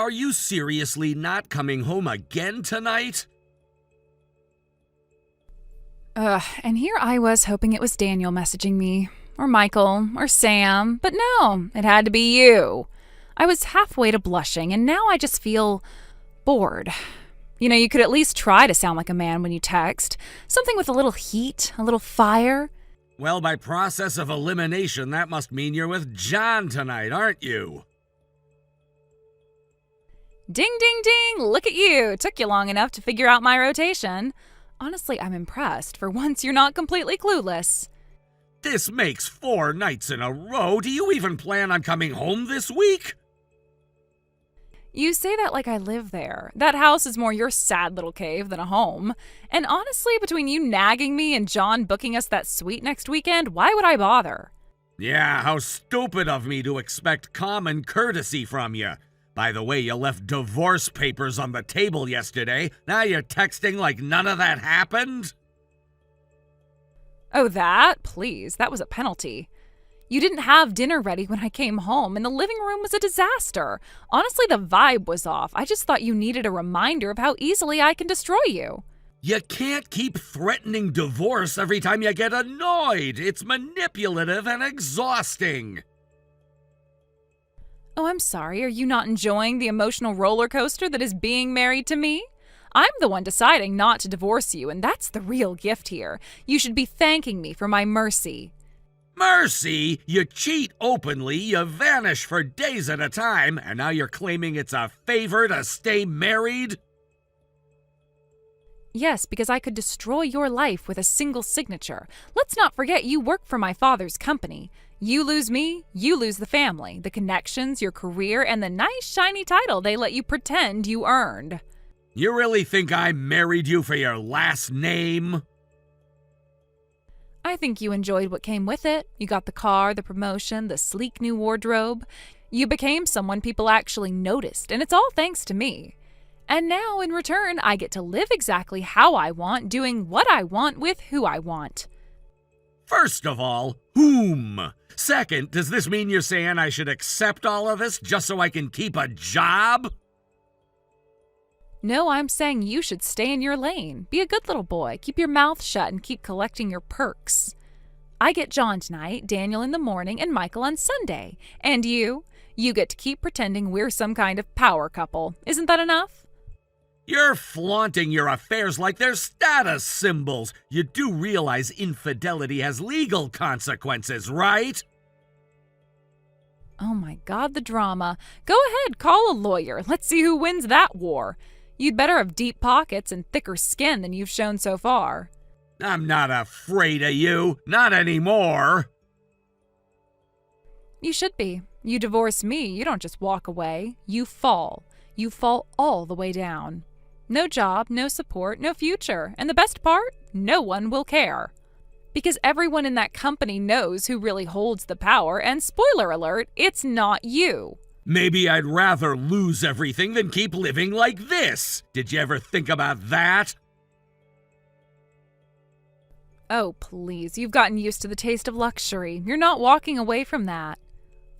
Are you seriously not coming home again tonight? And here I was hoping it was Daniel messaging me, or Michael, or Sam, but no, it had to be you. I was halfway to blushing, and now I just feel bored. You know, you could at least try to sound like a man when you text. Something with a little heat, a little fire. Well, by process of elimination, that must mean you're with John tonight, aren't you? Ding, ding, ding! Look at you! Took you long enough to figure out my rotation. Honestly, I'm impressed. For once, you're not completely clueless. This makes 4 nights in a row. Do you even plan on coming home this week? You say that like I live there. That house is more your sad little cave than a home. And honestly, between you nagging me and John booking us that suite next weekend, why would I bother? Yeah, how stupid of me to expect common courtesy from you. By the way, you left divorce papers on the table yesterday. Now you're texting like none of that happened? Oh, that? Please, that was a penalty. You didn't have dinner ready when I came home, and the living room was a disaster. Honestly, the vibe was off. I just thought you needed a reminder of how easily I can destroy you. You can't keep threatening divorce every time you get annoyed. It's manipulative and exhausting. Oh, I'm sorry. Are you not enjoying the emotional roller coaster that is being married to me? I'm the one deciding not to divorce you, and that's the real gift here. You should be thanking me for my mercy. Mercy? You cheat openly, you vanish for days at a time, and now you're claiming it's a favor to stay married? Yes, because I could destroy your life with a single signature. Let's not forget you work for my father's company. You lose me, you lose the family, the connections, your career, and the nice shiny title they let you pretend you earned. You really think I married you for your last name? I think you enjoyed what came with it. You got the car, the promotion, the sleek new wardrobe. You became someone people actually noticed, and it's all thanks to me. And now, in return, I get to live exactly how I want, doing what I want with who I want. First of all, whom? Second, does this mean you're saying I should accept all of this just so I can keep a job? No, I'm saying you should stay in your lane. Be a good little boy. Keep your mouth shut and keep collecting your perks. I get John tonight, Daniel in the morning, and Michael on Sunday. And you? You get to keep pretending we're some kind of power couple. Isn't that enough? You're flaunting your affairs like they're status symbols. You do realize infidelity has legal consequences, right? Oh my God, the drama. Go ahead, call a lawyer. Let's see who wins that war. You'd better have deep pockets and thicker skin than you've shown so far. I'm not afraid of you. Not anymore. You should be. You divorce me, you don't just walk away. You fall. You fall all the way down. No job, no support, no future. And the best part? No one will care. Because everyone in that company knows who really holds the power, and spoiler alert, it's not you. Maybe I'd rather lose everything than keep living like this. Did you ever think about that? Oh, please, you've gotten used to the taste of luxury. You're not walking away from that.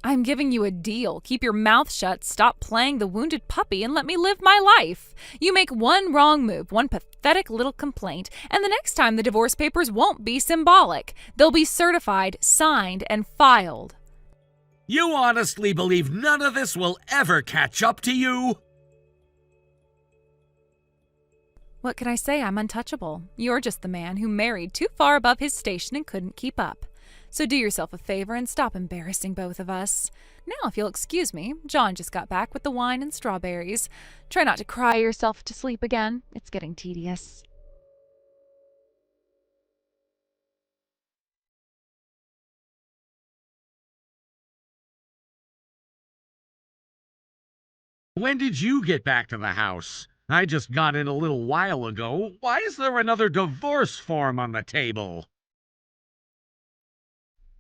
I'm giving you a deal. Keep your mouth shut, stop playing the wounded puppy, and let me live my life. You make one wrong move, one pathetic little complaint, and the next time the divorce papers won't be symbolic. They'll be certified, signed, and filed. You honestly believe none of this will ever catch up to you? What can I say? I'm untouchable. You're just the man who married too far above his station and couldn't keep up. So do yourself a favor and stop embarrassing both of us. Now, if you'll excuse me, John just got back with the wine and strawberries. Try not to cry yourself to sleep again. It's getting tedious. When did you get back to the house? I just got in a little while ago. Why is there another divorce form on the table?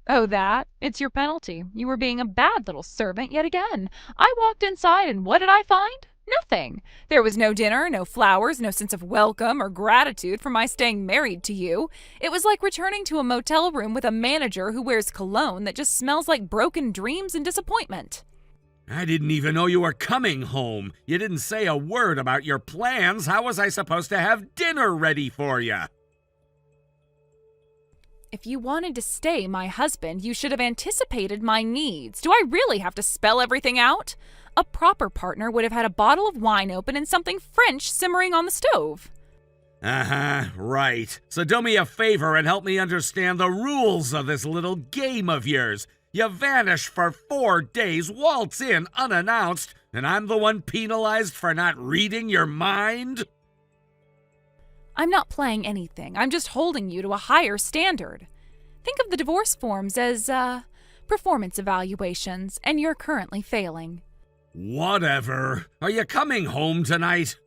Oh, that? It's your penalty. You were being a bad little servant yet again. I walked inside and what did I find? Nothing. There was no dinner, no flowers, no sense of welcome or gratitude for my staying married to you. It was like returning to a motel room with a manager who wears cologne that just smells like broken dreams and disappointment. I didn't even know you were coming home. You didn't say a word about your plans. How was I supposed to have dinner ready for you? If you wanted to stay my husband, you should have anticipated my needs. Do I really have to spell everything out? A proper partner would have had a bottle of wine open and something French simmering on the stove. Right. So do me a favor and help me understand the rules of this little game of yours. You vanish for 4 days, waltz in unannounced, and I'm the one penalized for not reading your mind? I'm not playing anything. I'm just holding you to a higher standard. Think of the divorce forms as, performance evaluations, and you're currently failing. Whatever. Are you coming home tonight?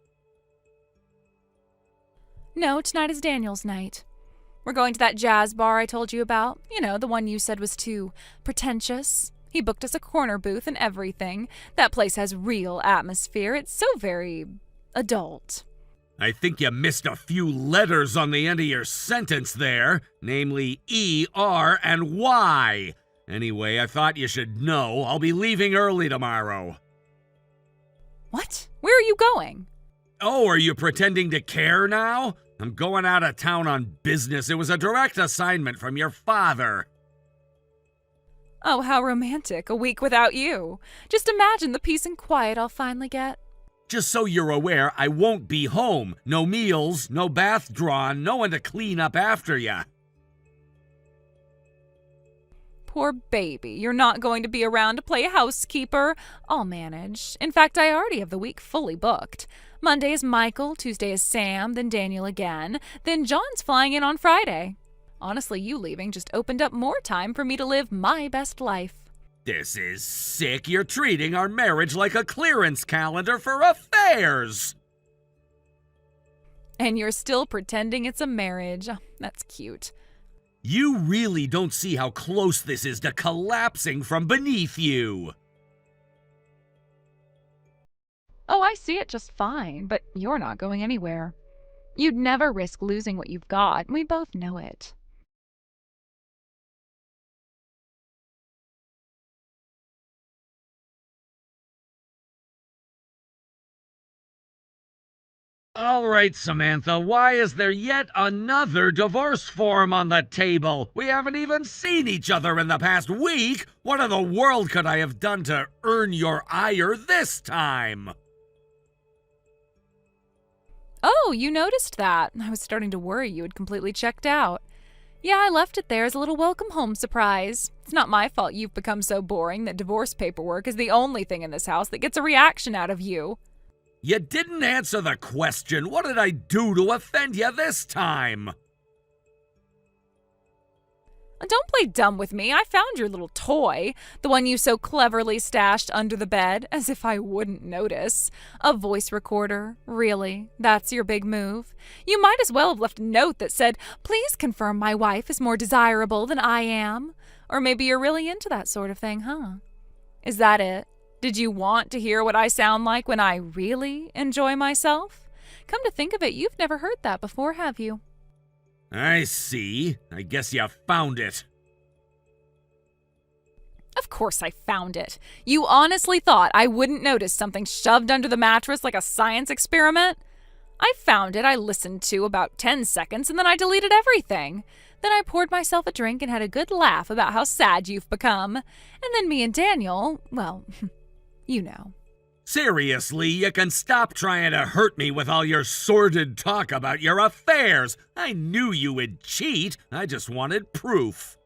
No, tonight is Daniel's night. We're going to that jazz bar I told you about. You know, the one you said was too pretentious. He booked us a corner booth and everything. That place has real atmosphere. It's so very adult. I think you missed a few letters on the end of your sentence there, namely E, R, and Y. Anyway, I thought you should know. I'll be leaving early tomorrow. What? Where are you going? Oh, are you pretending to care now? I'm going out of town on business. It was a direct assignment from your father. Oh, how romantic. A week without you. Just imagine the peace and quiet I'll finally get. Just so you're aware, I won't be home. No meals, no bath drawn, no one to clean up after you. Poor baby. You're not going to be around to play housekeeper. I'll manage. In fact, I already have the week fully booked. Monday is Michael, Tuesday is Sam, then Daniel again, then John's flying in on Friday. Honestly, you leaving just opened up more time for me to live my best life. This is sick. You're treating our marriage like a clearance calendar for affairs. And you're still pretending it's a marriage. That's cute. You really don't see how close this is to collapsing from beneath you. Oh, I see it just fine, but you're not going anywhere. You'd never risk losing what you've got. We both know it. All right, Samantha, why is there yet another divorce form on the table? We haven't even seen each other in the past week. What in the world could I have done to earn your ire this time? Oh, you noticed that. I was starting to worry you had completely checked out. Yeah, I left it there as a little welcome home surprise. It's not my fault you've become so boring that divorce paperwork is the only thing in this house that gets a reaction out of you. You didn't answer the question. What did I do to offend you this time? Don't play dumb with me. I found your little toy, the one you so cleverly stashed under the bed, as if I wouldn't notice. A voice recorder. Really? That's your big move? You might as well have left a note that said, "Please confirm my wife is more desirable than I am." Or maybe you're really into that sort of thing, huh? Is that it? Did you want to hear what I sound like when I really enjoy myself? Come to think of it, you've never heard that before, have you? I see. I guess you found it. Of course I found it. You honestly thought I wouldn't notice something shoved under the mattress like a science experiment? I found it, I listened to about 10 seconds, and then I deleted everything. Then I poured myself a drink and had a good laugh about how sad you've become. And then me and Daniel, well, you know. Seriously, you can stop trying to hurt me with all your sordid talk about your affairs. I knew you would cheat. I just wanted proof.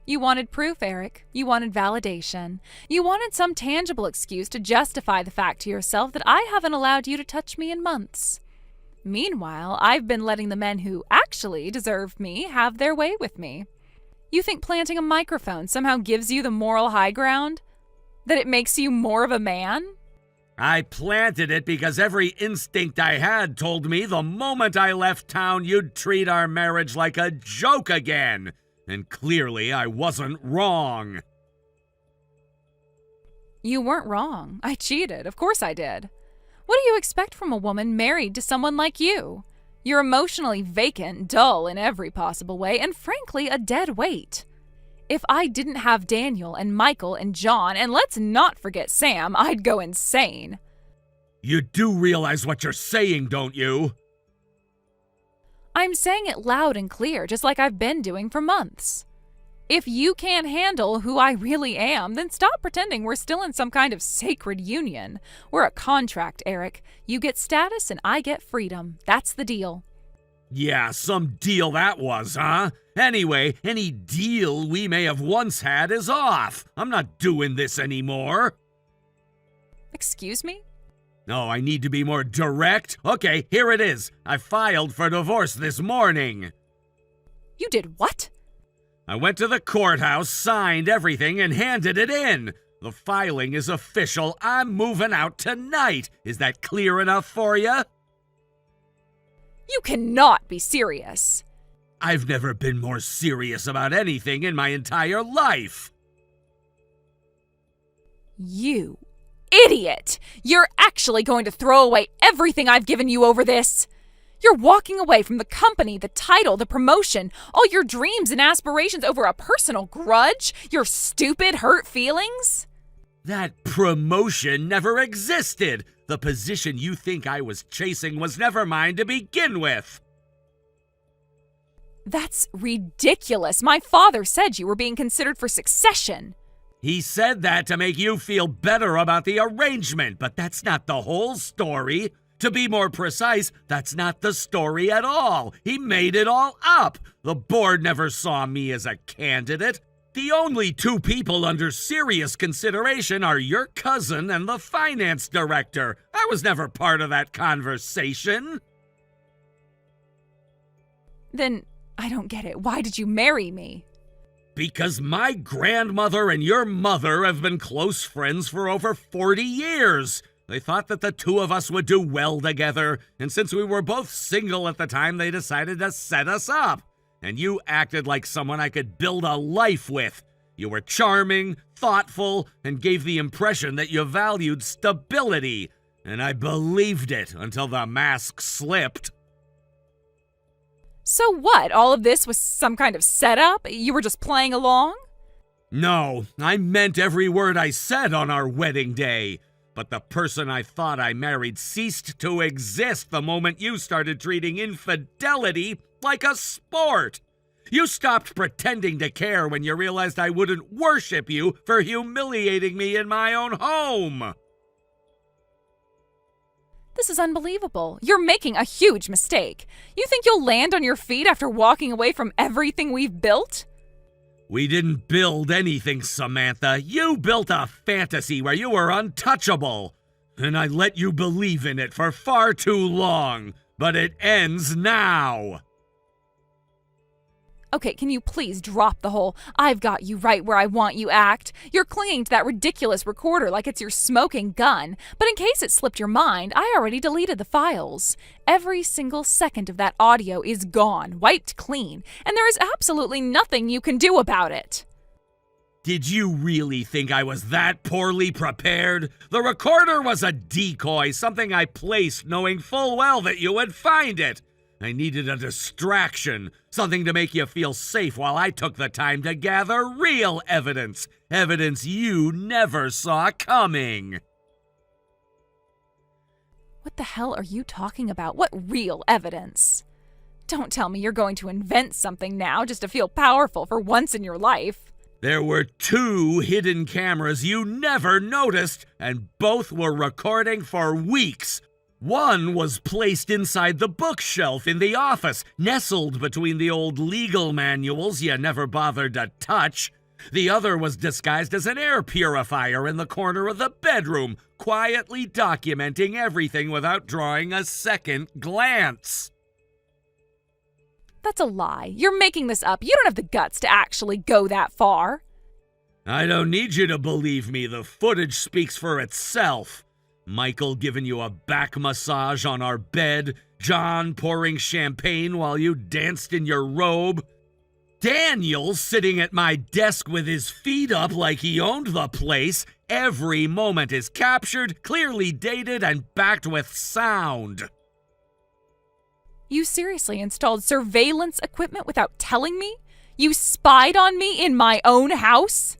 You wanted proof, Eric. You wanted validation. You wanted some tangible excuse to justify the fact to yourself that I haven't allowed you to touch me in months. Meanwhile, I've been letting the men who actually deserve me have their way with me. You think planting a microphone somehow gives you the moral high ground? That it makes you more of a man? I planted it because every instinct I had told me the moment I left town you'd treat our marriage like a joke again. And clearly I wasn't wrong. You weren't wrong. I cheated. Of course I did. What do you expect from a woman married to someone like you? You're emotionally vacant, dull in every possible way, and frankly a dead weight. If I didn't have Daniel and Michael and John, and let's not forget Sam, I'd go insane. You do realize what you're saying, don't you? I'm saying it loud and clear, just like I've been doing for months. If you can't handle who I really am, then stop pretending we're still in some kind of sacred union. We're a contract, Eric. You get status and I get freedom. That's the deal. Yeah, some deal that was, huh? Anyway, any deal we may have once had is off. I'm not doing this anymore. Excuse me? No, I need to be more direct. Okay, here it is. I filed for divorce this morning. You did what? I went to the courthouse, signed everything, and handed it in. The filing is official. I'm moving out tonight. Is that clear enough for you? You cannot be serious. I've never been more serious about anything in my entire life. You idiot! You're actually going to throw away everything I've given you over this. You're walking away from the company, the title, the promotion, all your dreams and aspirations over a personal grudge? Your stupid, hurt feelings? That promotion never existed. The position you think I was chasing was never mine to begin with. That's ridiculous. My father said you were being considered for succession. He said that to make you feel better about the arrangement, but that's not the whole story. To be more precise, that's not the story at all. He made it all up. The board never saw me as a candidate. The only two people under serious consideration are your cousin and the finance director. I was never part of that conversation. Then I don't get it. Why did you marry me? Because my grandmother and your mother have been close friends for over 40 years. They thought that the two of us would do well together, and since we were both single at the time, they decided to set us up. And you acted like someone I could build a life with. You were charming, thoughtful, and gave the impression that you valued stability. And I believed it until the mask slipped. So what? All of this was some kind of setup? You were just playing along? No, I meant every word I said on our wedding day. But the person I thought I married ceased to exist the moment you started treating infidelity like a sport. You stopped pretending to care when you realized I wouldn't worship you for humiliating me in my own home. This is unbelievable. You're making a huge mistake. You think you'll land on your feet after walking away from everything we've built? We didn't build anything, Samantha. You built a fantasy where you were untouchable. And I let you believe in it for far too long. But it ends now. Okay, can you please drop the whole "I've got you right where I want you" act? You're clinging to that ridiculous recorder like it's your smoking gun. But in case it slipped your mind, I already deleted the files. Every single second of that audio is gone, wiped clean, and there is absolutely nothing you can do about it. Did you really think I was that poorly prepared? The recorder was a decoy, something I placed knowing full well that you would find it. I needed a distraction, something to make you feel safe while I took the time to gather real evidence. Evidence you never saw coming. What the hell are you talking about? What real evidence? Don't tell me you're going to invent something now just to feel powerful for once in your life. There were 2 hidden cameras you never noticed, and both were recording for weeks. One was placed inside the bookshelf in the office, nestled between the old legal manuals you never bothered to touch. The other was disguised as an air purifier in the corner of the bedroom, quietly documenting everything without drawing a second glance. That's a lie. You're making this up. You don't have the guts to actually go that far. I don't need you to believe me. The footage speaks for itself. Michael giving you a back massage on our bed, John pouring champagne while you danced in your robe, Daniel sitting at my desk with his feet up like he owned the place. Every moment is captured, clearly dated, and backed with sound. You seriously installed surveillance equipment without telling me? You spied on me in my own house?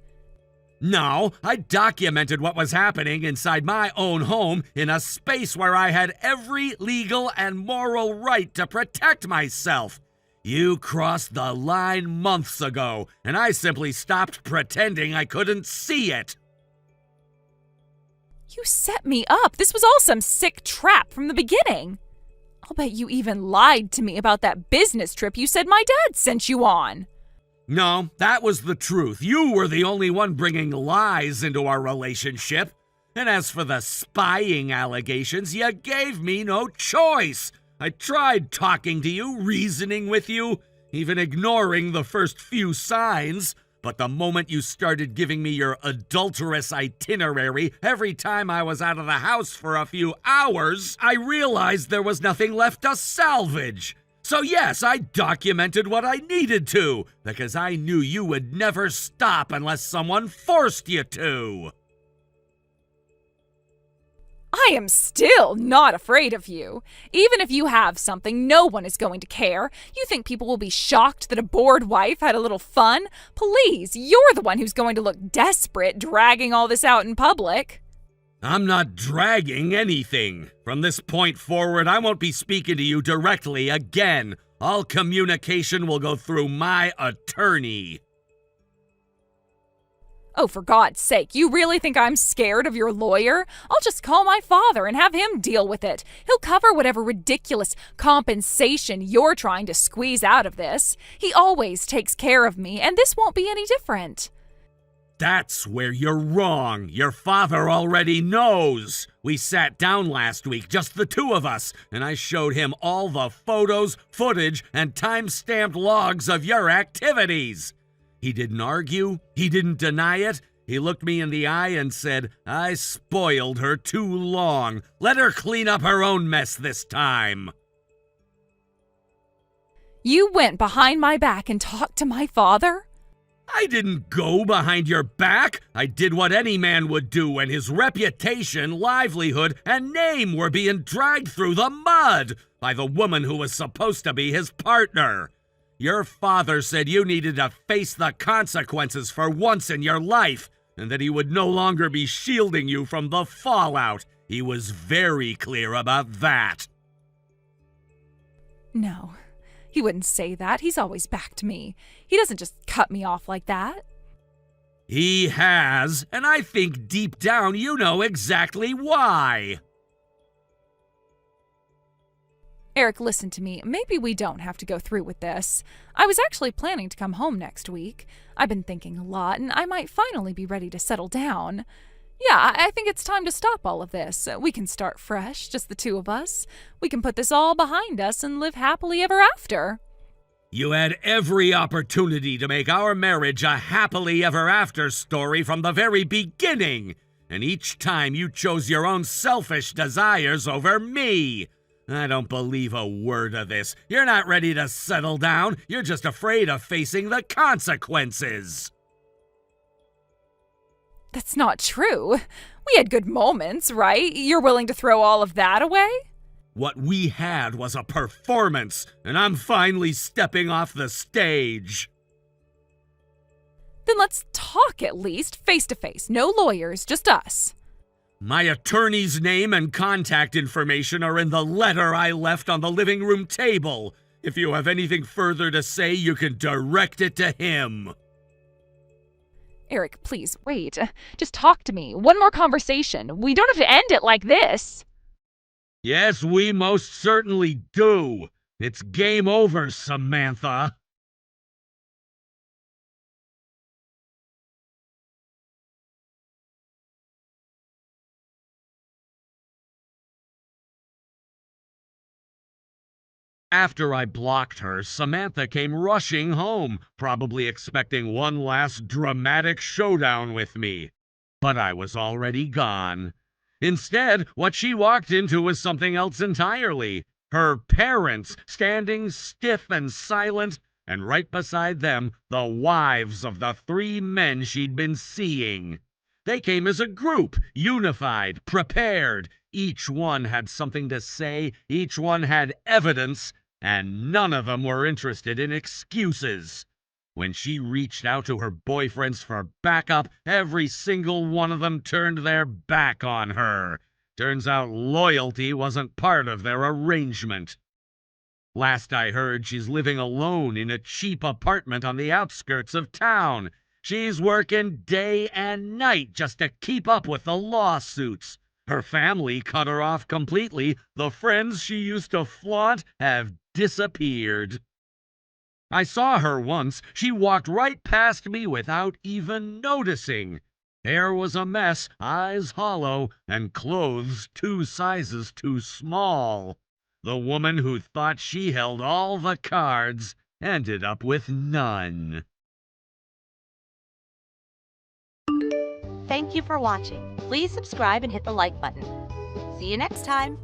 No, I documented what was happening inside my own home in a space where I had every legal and moral right to protect myself. You crossed the line months ago, and I simply stopped pretending I couldn't see it. You set me up. This was all some sick trap from the beginning. I'll bet you even lied to me about that business trip you said my dad sent you on. No, that was the truth. You were the only one bringing lies into our relationship. And as for the spying allegations, you gave me no choice. I tried talking to you, reasoning with you, even ignoring the first few signs. But the moment you started giving me your adulterous itinerary every time I was out of the house for a few hours, I realized there was nothing left to salvage. So yes, I documented what I needed to, because I knew you would never stop unless someone forced you to. I am still not afraid of you. Even if you have something, no one is going to care. You think people will be shocked that a bored wife had a little fun? Please, you're the one who's going to look desperate dragging all this out in public. I'm not dragging anything. From this point forward, I won't be speaking to you directly again. All communication will go through my attorney. Oh, for God's sake, you really think I'm scared of your lawyer? I'll just call my father and have him deal with it. He'll cover whatever ridiculous compensation you're trying to squeeze out of this. He always takes care of me, and this won't be any different. That's where you're wrong. Your father already knows. We sat down last week, just the two of us, and I showed him all the photos, footage, and time-stamped logs of your activities. He didn't argue. He didn't deny it. He looked me in the eye and said, I spoiled her too long. Let her clean up her own mess this time. You went behind my back and talked to my father? I didn't go behind your back. I did what any man would do when his reputation, livelihood, and name were being dragged through the mud by the woman who was supposed to be his partner. Your father said you needed to face the consequences for once in your life, and that he would no longer be shielding you from the fallout. He was very clear about that. No, he wouldn't say that. He's always backed me. He doesn't just cut me off like that. He has, and I think deep down you know exactly why. Eric, listen to me. Maybe we don't have to go through with this. I was actually planning to come home next week. I've been thinking a lot, and I might finally be ready to settle down. Yeah, I think it's time to stop all of this. We can start fresh, just the two of us. We can put this all behind us and live happily ever after. You had every opportunity to make our marriage a happily ever after story from the very beginning, and each time you chose your own selfish desires over me. I don't believe a word of this. You're not ready to settle down. You're just afraid of facing the consequences. That's not true. We had good moments, right? You're willing to throw all of that away? What we had was a performance, and I'm finally stepping off the stage. Then let's talk at least, face to face. No lawyers, just us. My attorney's name and contact information are in the letter I left on the living room table. If you have anything further to say, you can direct it to him. Eric, please, wait. Just talk to me. One more conversation. We don't have to end it like this. Yes, we most certainly do. It's game over, Samantha. After I blocked her, Samantha came rushing home, probably expecting one last dramatic showdown with me. But I was already gone. Instead, what she walked into was something else entirely. Her parents, standing stiff and silent, and right beside them, the wives of the three men she'd been seeing. They came as a group, unified, prepared. Each one had something to say, each one had evidence, and none of them were interested in excuses. When she reached out to her boyfriends for backup, every single one of them turned their back on her. Turns out loyalty wasn't part of their arrangement. Last I heard, she's living alone in a cheap apartment on the outskirts of town. She's working day and night just to keep up with the lawsuits. Her family cut her off completely. The friends she used to flaunt have disappeared. I saw her once. She walked right past me without even noticing. Hair was a mess, eyes hollow, and clothes 2 sizes too small. The woman who thought she held all the cards ended up with none. Thank you for watching. Please subscribe and hit the like button. See you next time.